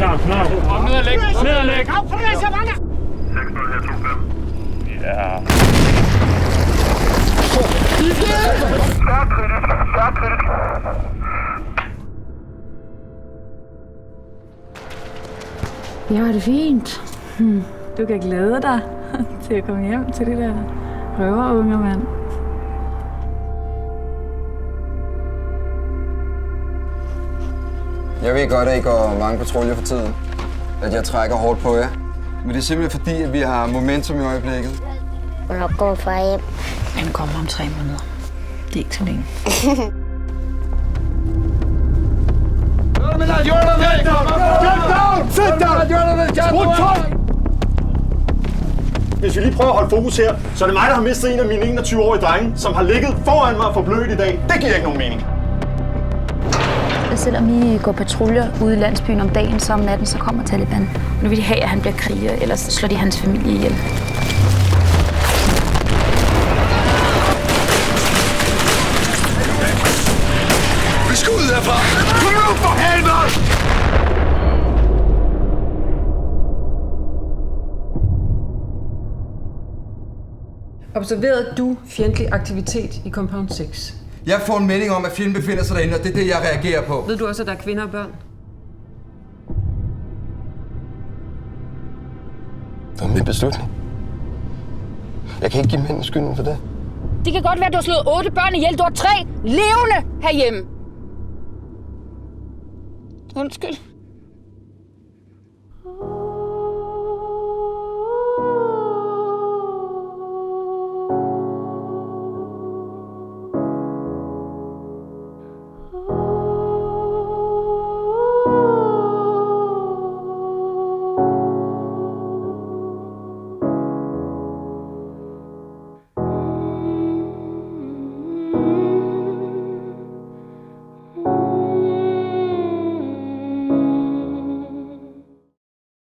Kom ned og læg. Ned og læg. 6-0 her, 2-5. Ja. Jeg har det fint. Du kan glæde dig til at komme hjem til det der røverunge, mand. Jeg ved godt, at I går mange patruljer for tiden. At jeg trækker hårdt på jer. Men det er simpelthen fordi, at vi har momentum i øjeblikket. Hvornår går far hjem? Han kommer om 3 måneder. Det er ikke så længe. Hvis vi lige prøver at holde fokus her, så er det mig, der har mistet en af mine 21-årige drenge, som har ligget foran mig for blødt i dag. Det giver ikke nogen mening. Selvom I går patruljer ude i landsbyen om dagen, så om natten, så kommer Taliban. Nu vil de have, at han bliver kriger, ellers slår de hans familie ihjel. Vi skal ud herfra! Kom nu for helvede! Observerede du fjendtlig aktivitet i Compound 6? Jeg får en melding om, at fjenden befinder sig derinde, og det er det, jeg reagerer på. Ved du også, at der er kvinder og børn? Det var min beslutning. Jeg kan ikke give mændene skylden for det. Det kan godt være, at du har slået 8 børn ihjel. Du har 3 levende herhjemme. Undskyld.